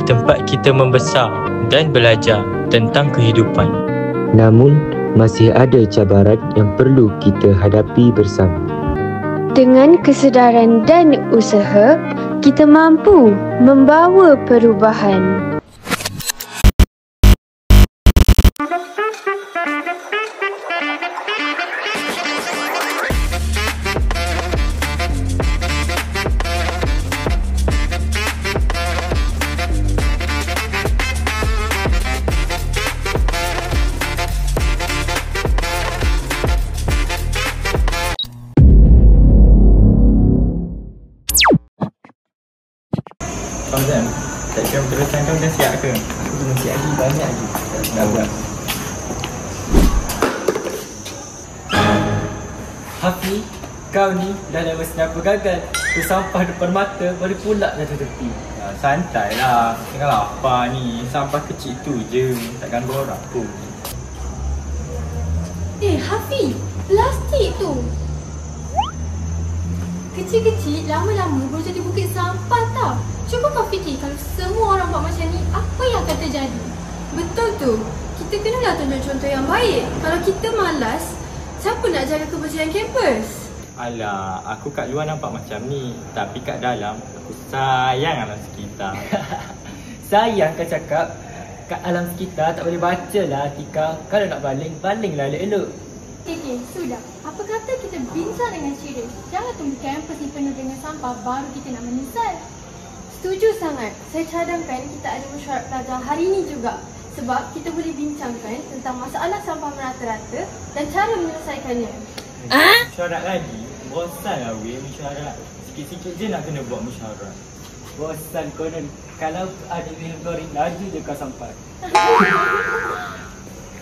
tempat kita membesar dan belajar tentang kehidupan. Namun, masih ada cabaran yang perlu kita hadapi bersama. Dengan kesedaran dan usaha, kita mampu membawa perubahan. Fauzan, tak kira tulisan kau dah siap ke? Aku belum siap lagi, banyak lagi. Tak buat. Hafiz, kau ni dah lama senapa gagal. Tu sampah depan mata baru pula jatuh tepi. Santai lah, tengah lapar ni. Sampah kecil tu je, tak ganggu orang pun. Hafiz, plastik tu kecil-kecil, lama-lama boleh jadi bukit sampah tau. Cuba kau fikir kalau semua orang buat macam ni, apa yang akan terjadi? Betul tu, kita kenalah tunjuk contoh yang baik. Kalau kita malas, siapa nak jaga kebersihan kampus? Alah, aku kat luar nampak macam ni, tapi kat dalam aku sayang alam sekitar. Sayang kau cakap, kat alam sekitar tak boleh baca lah Atika. Kalau nak baling, balinglah elok-elok. Okay, sudah. Apa kata kita bincang dengan serius? Jangan tunggu kampus ni penuh dengan sampah baru kita nak menyesal. Setuju sangat. Saya cadangkan kita ada mesyuarat pelajar hari ini juga. Sebab kita boleh bincangkan tentang masalah sampah merata-rata dan cara menyelesaikannya. Mesyuarat lagi? Bosan lah weh mesyuarat. Sikit-sikit je nak kena buat mesyuarat. Bosan konon. Kalau ada minum klorin, laju je kau sampai.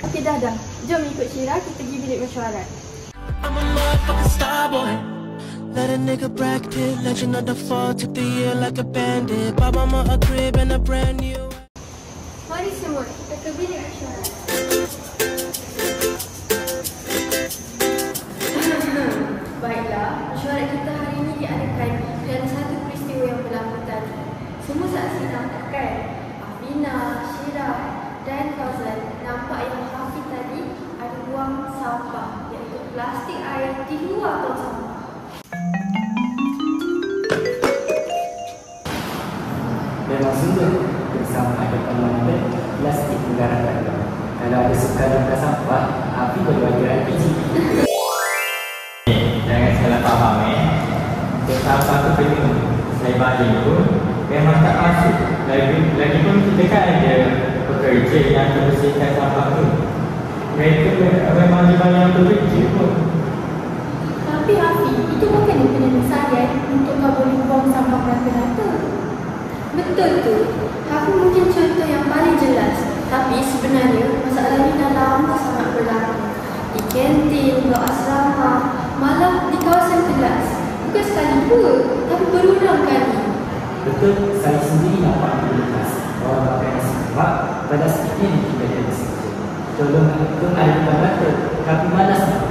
Okey dah. Jom ikut Syirah, kita pergi bilik mesyuarat. I'm a motherfucking star boy. Let a nigga brag pit, legend of the fall, took the year like a bandit. Bought mama a crib and a brand new. Mari semua, kita ke bilik mesyuarat. Baiklah, mesyuarat kita hari ini diadakan kerana satu peristiwa yang berlaku tadi. Semua saksi nampak kan? Afina, Syirah dan Fauzan nampak yang Hafiz tadi ada buang sampah, iaitu plastik air di luar tong sampah. Memang sungguh bersama ada penonton plastik mengarahkan. Kalau ada suka duka sampah, api berbagi LPG. Jangan salah faham Untuk sampah tu kena saya baling pun memang tak masuk. Lagipun kita kan ada pekerja yang membersihkan sampah tu. Mereka memang dibayar untuk kerja pun. Tapi Hafiz, itu bukan penyelesaian untuk kau boleh buang sampah rata-rata. Betul tu. Hafiz mungkin contoh yang paling jelas. Tapi sebenarnya masalah ini dah lama sangat berlaku. Di kantin, blok asrama, malah di kawasan kelas. Bukan sekali dua, tapi berulang kali. Betul, saya sendiri nampak di kelas. Orang pakai nasi lemak, pada sedikit kita ada bekerja. Tolong itu ada depan mata, tapi malas nak.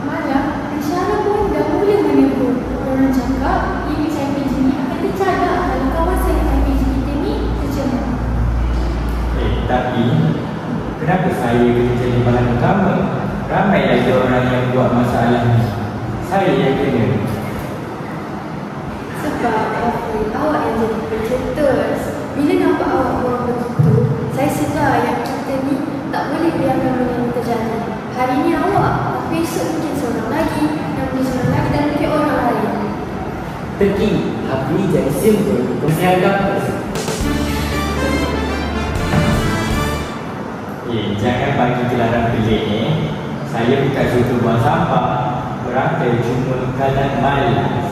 Malah, isyarat pun dah boleh menipu. Orang cakap, ini LPG ni akan tercadang kalau kawasan LPG kita ni tercemar. Tapi kenapa saya kena jadi bahan utama? Ramai lagi orang yang buat masalah ni. Saya yang kena. Sebab Hafiz, awak yang jadi pencetus. Bila nampak awak buang begitu, saya sedar yang kita ni tak boleh biarkan benda ni terjadi. Hari ni awak, tapi esok mungkin seorang lagi, dan mungkin seorang lagi dan mungkin orang lain. Teki, Hafiz jadi simbol kesihatan. Jangan bagi gelaran pelik ni. Saya bukan suka buang sampah. Berangkai cuma kadang malas.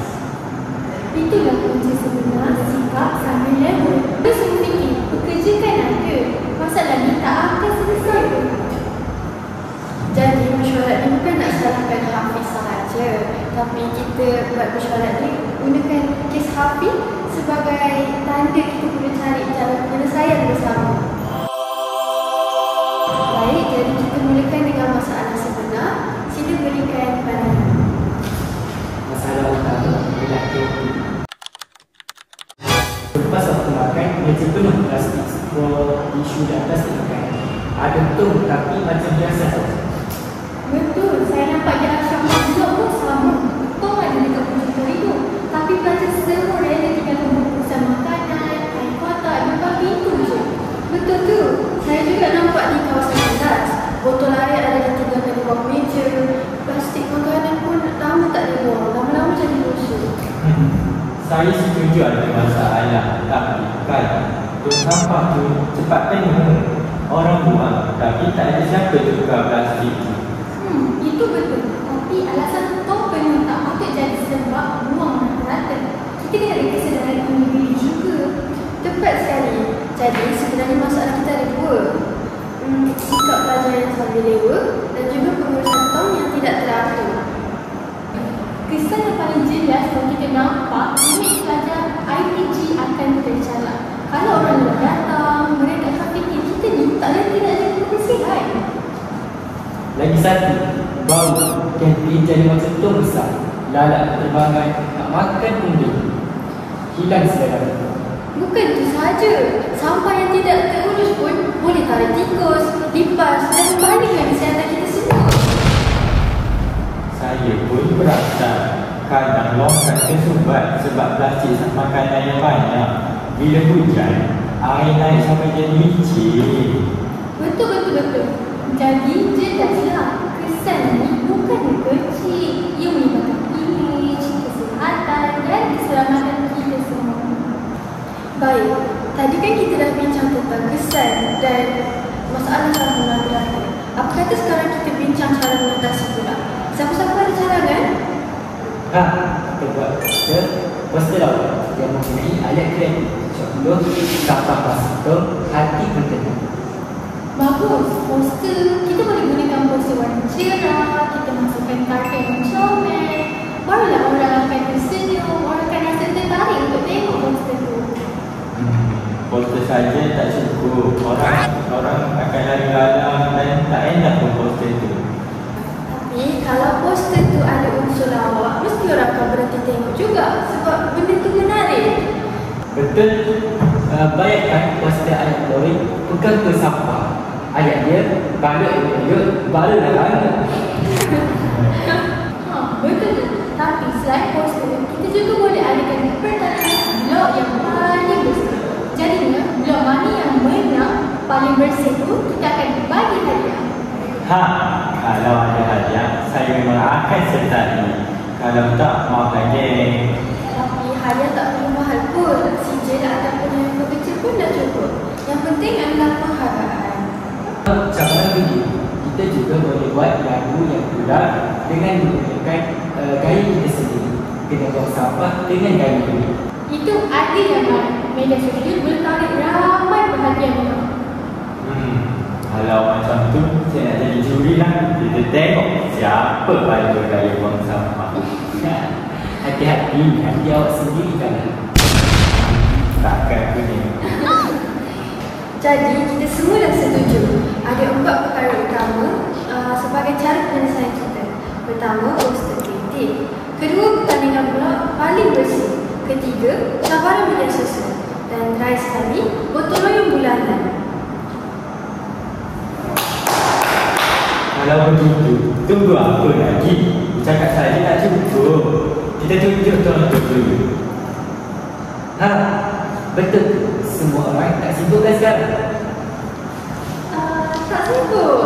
Itulah kunci sebenar sikap sambil level. Kita semua fikir, bekerja kan ada. Masalah ni tak akan selesai pun. Jadi mesyuarat ni bukan nak salahkan Hafiz sahaja. Tapi kita buat mesyuarat ni gunakan kes Hafiz sebagai tanda kita boleh cari jalan penyelesaian bersama. Baik, jadi kita mulakan dengan masalah sebenar. Sila berikan pandangan. Masalah utama ialah Saya setuju ada masalah, tapi kalau tong sampah tu cepat penuh, orang buang tapi tak ada siapa tukar plastik tu. Itu betul. Tapi alasan tong penuh tak patut jadi sebab buang rata-rata. Kita kena ada kesedaran individu juga. Tepat sekali. Jadi sebenarnya masalah kita ada dua. Sikap pelajar yang sambil lewa dan juga pengurusan tong yang tidak teratur. Kesan yang paling jelas kalau kita nampak imej pelajar IPG akan tercalak. Kalau orang luar datang, mereka akan fikir kita ni tak reti nak jaga kebersihan. Lagi satu, bau kantin jadi macam tong besar. Lalat terbangan, nak makan pun dia. Hilang selera. Bukan itu sahaja. Sampah yang tidak terurus pun boleh tarik tikus, lipas dan membandingkan kesihatan kita semua. Saya pun perasan kadang longkang tersumbat sebab plastik makanan yang banyak. Bila hujan, air naik sampai jadi licin. Betul. Jadi jelaslah kesan ni bukan kecil. Ia melibatkan imej, kesihatan dan keselamatan kita semua. Baik, tadi kan kita dah bincang tentang kesan dan masalah cara mengatasi. Apa kata sekarang kita bincang cara mengatasi pula? Siapa-siapa ada cadangan? Kita buat poster awal yang mempunyai ayat kreatif. Contoh, sampah plastik tong, hati bertenang. Bagus, poster. Kita boleh gunakan poster warna cerah, kita masukkan karton yang comel. Barulah orang akan tersenyum, orang akan rasa tertarik untuk tengok poster tu. Poster saja tak cukup. Orang akan lari lalang dan tak enak pun poster tu. Tapi kalau poster tu ada unsur lawak, mesti orang akan berhenti tengok juga sebab benda tu menarik. Betul. Bayangkan poster ayat lori pegang ke sampah. Ayat dia balik baru dah Betul. Tapi selain poster, kita juga boleh adakan pertandingan blog yang paling bersih. Jadinya, blog mana yang menang paling bersih tu kita akan bagi hadiah. Kalau ada hadiah, saya memang akan sertai. Kalau tak, maafkan geng. Tapi hadiah tak perlu mahal pun. CJ ataupun yang kecil pun dah cukup. Yang penting adalah penghargaan. Cara begini, kita juga boleh buat lagu yang pula dengan menggunakan gaya kita sendiri. Kena buang sampah dengan gaya ini. Itu ada yang media sosial boleh tarik ramai perhatian orang. Kalau macam tu, saya nak jadi juri lah. Kita tengok siapa paling bergaya buang sampah. Hati-hati, nanti awak sendiri kan. Takkan aku ni. Jadi, kita semua dah setuju. Ada 4 perkara utama sebagai cara penyelesaian kita. Pertama, poster kreatif. Kedua, pertandingan blog paling bersih. Ketiga, cabaran media sosial. Dan terakhir sekali, gotong royong bulanan. Kalau begitu, tunggu apa lagi? Cakap saja tak cukup. Kita tunjuk contoh dulu. Betul. Semua orang tak sibuk kan sekarang? Tak sibuk.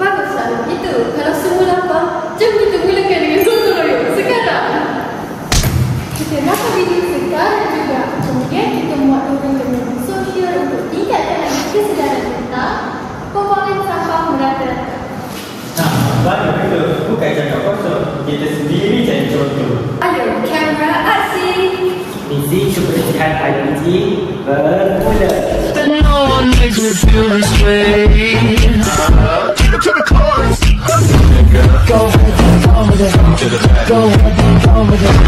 Baguslah begitu. Kalau semua lapar, jom kita mulakan dengan gotong royong sekarang. Kita dapat video sekarang juga. Kemudian kita muat turun ke media sosial untuk tingkatkan lagi kesedaran tentang pembuangan sampah merata-rata. Betul. Bukan cakap kosong. Kita sendiri jadi contoh. Ayo, kamera asyik. Misi kebersihan IPG bermula. No one makes me feel this way. Take it to the chorus. Go with it, go with it. Go with it, go with it.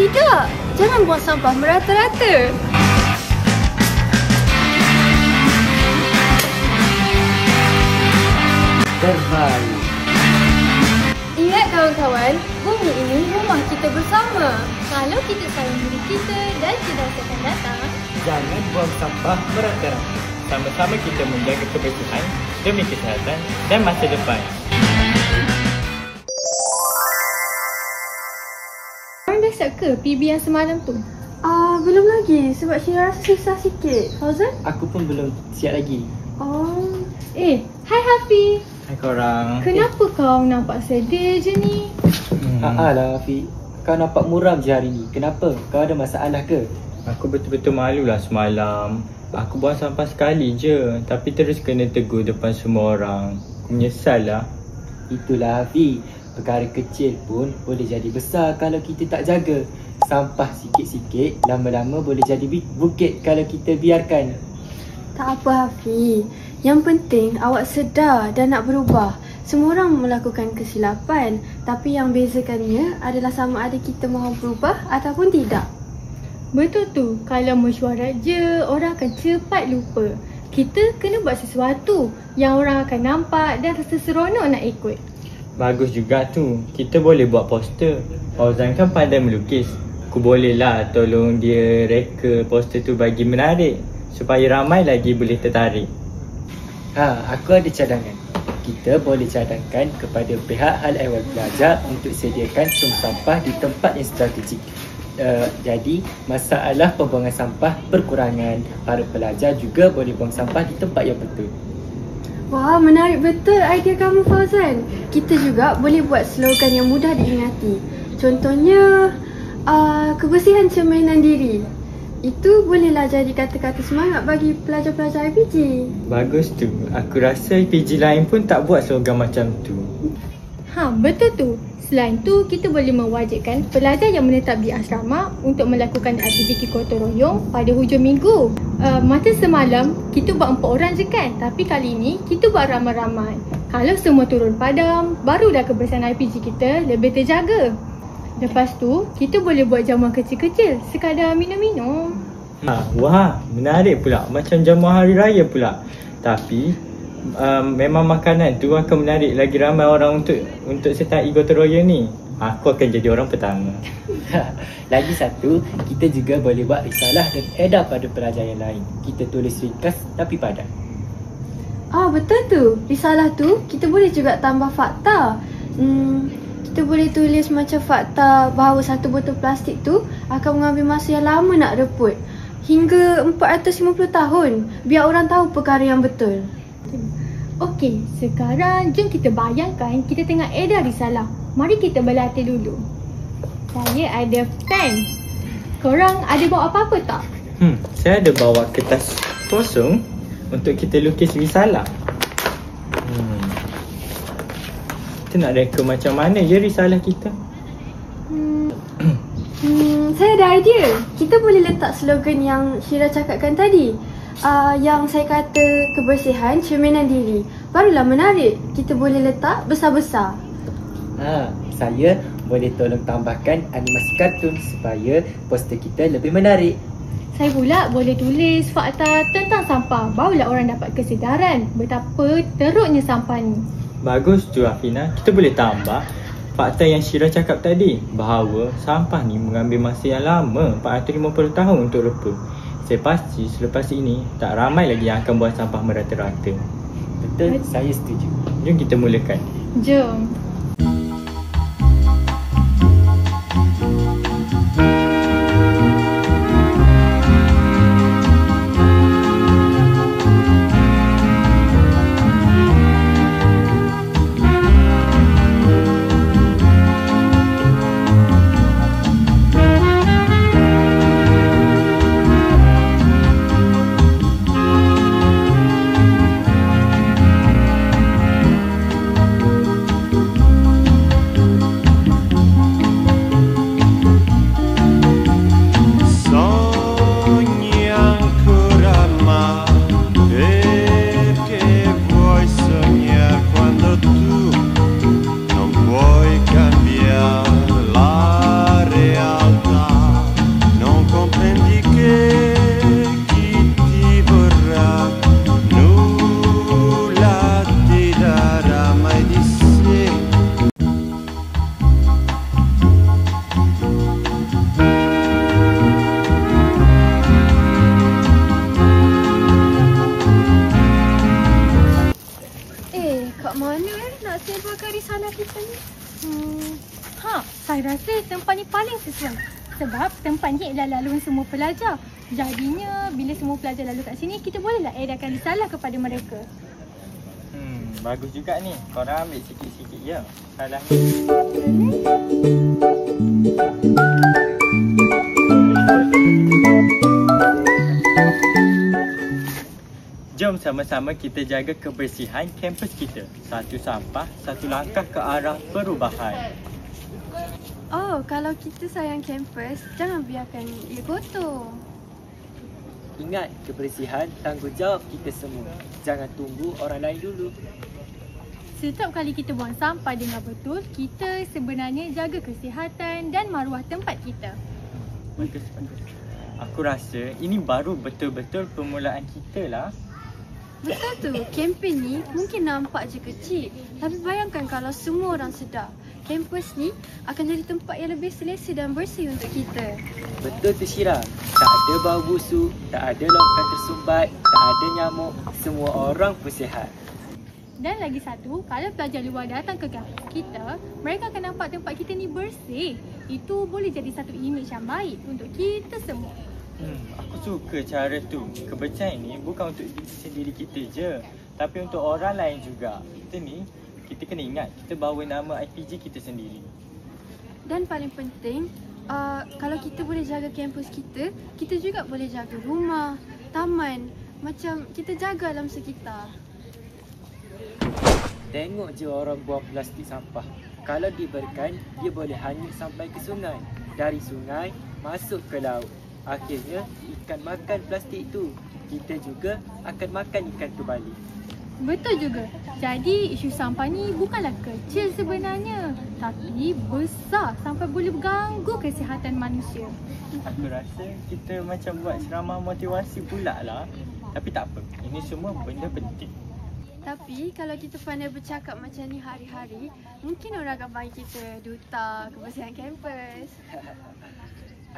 Tidak. Jangan buang sampah merata-rata. Terbaik. Ingat kawan-kawan, bumi ini rumah kita bersama. Kalau kita sayang diri kita dan generasi akan datang, Jangan buang sampah merata-rata. Sama-sama kita menjaga kebersihan demi kesihatan dan masa depan. korang dah siap ke PB yang semalam tu? Belum lagi sebab Syira rasa susah sikit. Fauzan? Aku pun belum siap lagi. Oh. Hai Hafiz. Hai korang. Kenapa kau nampak sedih je ni? Lah Hafiz, kau nampak muram je hari ni. Kenapa? Kau ada masalah ke? Aku betul-betul malu lah semalam. Aku buang sampah sekali je, tapi terus kena tegur depan semua orang. Aku menyesal lah. Itulah Hafiz, perkara kecil pun boleh jadi besar kalau kita tak jaga. Sampah sikit-sikit lama-lama boleh jadi bukit kalau kita biarkan. Tak apa Hafiz. Yang penting awak sedar dan nak berubah. Semua orang melakukan kesilapan, tapi yang bezakannya adalah sama ada kita mahu berubah ataupun tidak. Betul tu, kalau mesyuarat je, orang akan cepat lupa. Kita kena buat sesuatu yang orang akan nampak dan rasa seronok nak ikut. Bagus juga tu. Kita boleh buat poster. Fauzan kan pandai melukis. Aku boleh lah tolong dia reka poster tu bagi menarik, supaya ramai lagi boleh tertarik. Aku ada cadangan. Kita boleh cadangkan kepada pihak hal ehwal pelajar untuk sediakan tong sampah di tempat yang strategik. Jadi masalah pembuangan sampah berkurangan. Para pelajar juga boleh buang sampah di tempat yang betul. Wah, menarik betul idea kamu Fauzan. Kita juga boleh buat slogan yang mudah diingati. Contohnya, kebersihan cerminan diri. Itu bolehlah jadi kata-kata semangat bagi pelajar-pelajar IPG. Bagus tu. Aku rasa IPG lain pun tak buat slogan macam tu. Betul tu. Selain tu, kita boleh mewajibkan pelajar yang menetap di asrama untuk melakukan aktiviti gotong royong pada hujung minggu. Masa semalam, kita buat 4 orang je kan? Tapi kali ni, kita buat ramai-ramai. Kalau semua turun padam, barulah kebersihan IPG kita lebih terjaga. Lepas tu, kita boleh buat jamuan kecil-kecil sekadar minum-minum. Wah, menarik pula. Macam jamuan hari raya pula. Tapi, memang makanan tu akan menarik lagi ramai orang untuk sertai gotong royong ni. Aku akan jadi orang pertama. Lagi satu, kita juga boleh buat risalah dan edar pada pelajar yang lain. Kita tulis ringkas tapi padat. Betul tu. Risalah tu, kita boleh juga tambah fakta. Kita boleh tulis macam fakta bahawa satu botol plastik tu akan mengambil masa yang lama nak reput. Hingga 450 tahun. Biar orang tahu perkara yang betul. Okey, sekarang jom kita bayangkan kita tengah edar risalah. Mari kita berlatih dulu. Saya ada pen. Korang ada bawa apa-apa tak? Saya ada bawa kertas kosong untuk kita lukis risalah. Kita nak reka macam mana je risalah kita? Saya ada idea. Kita boleh letak slogan yang Syira cakapkan tadi. Yang saya kata kebersihan cerminan diri. Barulah menarik. Kita boleh letak besar-besar. Saya boleh tolong tambahkan animasi kartun supaya poster kita lebih menarik. Saya pula boleh tulis fakta tentang sampah. Barulah orang dapat kesedaran betapa teruknya sampah ni. Bagus tu Afina. Kita boleh tambah fakta yang Syira cakap tadi, bahawa sampah ni mengambil masa yang lama, 450 tahun untuk reput. Saya pasti selepas ini tak ramai lagi yang akan buang sampah merata-rata. Betul, saya setuju. Jom kita mulakan. Jom. nak sebarkan risalah kita ni? Saya rasa tempat ni paling sesuai. Sebab tempat ni adalah laluan semua pelajar. Jadinya bila semua pelajar lalu kat sini, kita bolehlah edarkan risalah kepada mereka. Bagus juga ni. Korang ambil sikit-sikit je. Salah. Jom sama-sama kita jaga kebersihan kampus kita. Satu sampah, satu langkah ke arah perubahan. Oh, kalau kita sayang kampus, jangan biarkan ia kotor. Ingat, kebersihan tanggungjawab kita semua. Jangan tunggu orang lain dulu. Setiap kali kita buang sampah dengan betul, kita sebenarnya jaga kesihatan dan maruah tempat kita. Bagus. Aku rasa ini baru betul-betul permulaan kita lah. Betul tu, kempen ni mungkin nampak je kecil. Tapi bayangkan kalau semua orang sedar, kampus ni akan jadi tempat yang lebih selesa dan bersih untuk kita. Betul tu Syira. Tak ada bau busuk, tak ada longkang tersumbat, tak ada nyamuk. Semua orang pun sihat. Dan lagi satu, kalau pelajar luar datang ke kampus kita, mereka akan nampak tempat kita ni bersih. Itu boleh jadi satu imej yang baik untuk kita semua. Aku suka cara tu. Kebersihan ni bukan untuk diri sendiri kita je, tapi untuk orang lain juga. Kita kena ingat, kita bawa nama IPG kita sendiri. Dan paling penting, kalau kita boleh jaga kampus kita, kita juga boleh jaga rumah, taman. Macam kita jaga alam sekitar. Tengok je orang buang plastik sampah. Kalau dibiarkan, dia boleh hanyut sampai ke sungai. Dari sungai, masuk ke laut. Akhirnya, ikan makan plastik tu. Kita juga akan makan ikan tu balik. Betul juga. Jadi isu sampah ni bukanlah kecil sebenarnya, tapi besar sampai boleh mengganggu kesihatan manusia. Aku rasa kita macam buat ceramah motivasi pula lah. Tapi tak apa, ini semua benda penting. Tapi kalau kita pandai bercakap macam ni hari-hari, mungkin orang akan panggil kita duta kebersihan kampus.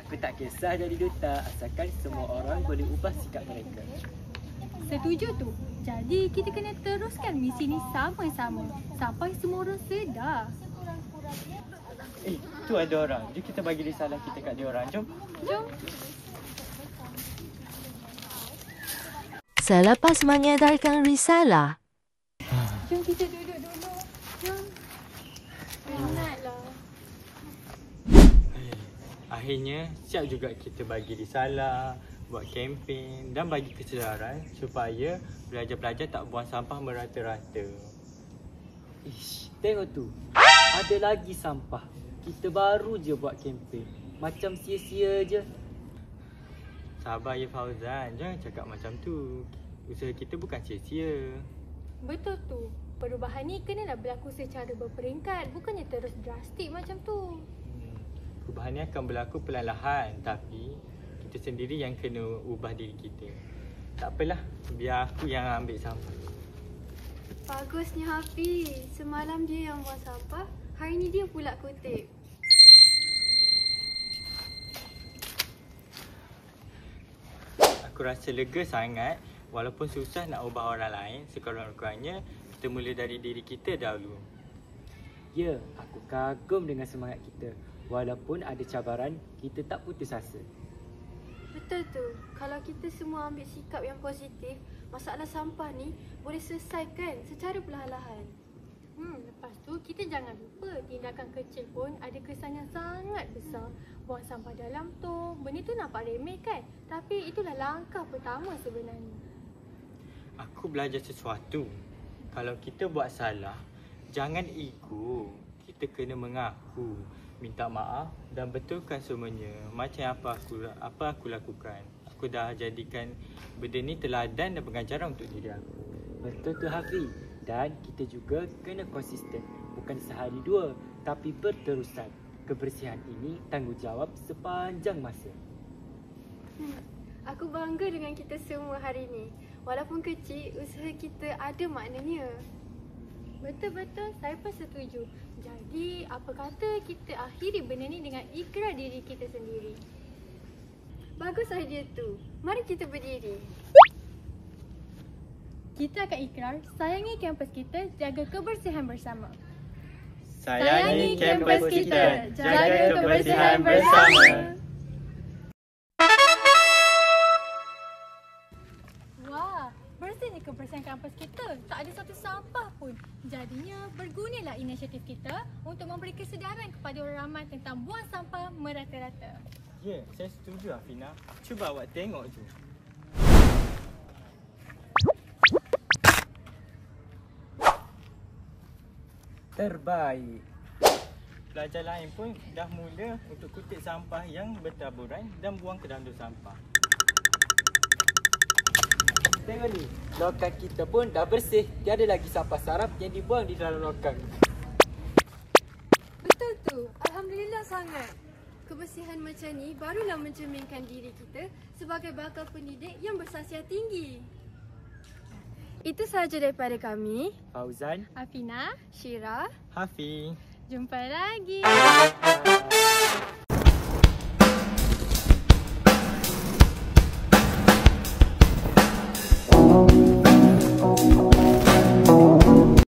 Aku tak kisah jadi duta, asalkan semua orang boleh ubah sikap mereka. Setuju tu. Jadi kita kena teruskan misi ni sama-sama sampai semua orang sedar. Tu ada orang. Jom kita bagi risalah kita kat dia orang. Jom. Selepas mengedarkan risalah, Jom kita duduk dulu. Jom. Penatlah. Akhirnya siap juga kita bagi risalah, buat kempen dan bagi kesedaran supaya pelajar-pelajar tak buang sampah merata-rata. Ish, tengok tu. Ada lagi sampah. Kita baru je buat kempen. Macam sia-sia je. Sabar ya Fauzan, jangan cakap macam tu. Usaha kita bukan sia-sia. Betul tu. Perubahan ni kenalah berlaku secara berperingkat, bukannya terus drastik macam tu. Perubahan ni akan berlaku perlahan, tapi kita sendiri yang kena ubah diri kita. Tak apalah, biar aku yang ambil sampah. Bagusnya Hafiz. Semalam dia yang buang sampah, hari ni dia pula kutip. Aku rasa lega sangat. Walaupun susah nak ubah orang lain, sekurang-kurangnya kita mula dari diri kita dahulu. Ya, aku kagum dengan semangat kita. Walaupun ada cabaran, kita tak putus asa. Betul tu. Kalau kita semua ambil sikap yang positif, masalah sampah ni boleh selesaikan secara perlahan-lahan. Lepas tu kita jangan lupa tindakan kecil pun ada kesan yang sangat besar. Buang sampah dalam tong, benda tu nampak remeh kan? Tapi itulah langkah pertama sebenarnya. Aku belajar sesuatu. Kalau kita buat salah, jangan ego. Kita kena mengaku, minta maaf dan betulkan semuanya. Macam apa aku lakukan. Aku dah jadikan benda ni teladan dan pengajaran untuk diri aku. Betul tu Hafiz. Dan kita juga kena konsisten. Bukan sehari dua, tapi berterusan. Kebersihan ini tanggungjawab sepanjang masa. Aku bangga dengan kita semua hari ni. Walaupun kecil, usaha kita ada maknanya. Betul-betul, saya pun setuju. Jadi, apa kata kita akhiri benda ni dengan ikrar diri kita sendiri. Bagus idea tu. Mari kita berdiri. Kita akan ikrar, sayangi kampus kita, jaga kebersihan bersama. Sayangi kampus kita, jaga kebersihan bersama. kampus kita. Tak ada satu sampah pun. Jadinya, bergunalah inisiatif kita untuk memberi kesedaran kepada orang ramai tentang buang sampah merata-rata. Ya, saya setuju Afina. Cuba awak tengok tu. Terbaik. Pelajar lain pun dah mula untuk kutip sampah yang bertaburan dan buang ke dalam dua sampah. Tengok ni, lokan kita pun dah bersih. Tiada lagi sampah sarap yang dibuang di dalam lokan. Betul tu. Alhamdulillah sangat. Kebersihan macam ni barulah mencerminkan diri kita sebagai bakal pendidik yang bersasiat tinggi. Itu sahaja daripada kami. Fauzan, Afina, Syira. Hafiz. jumpa lagi.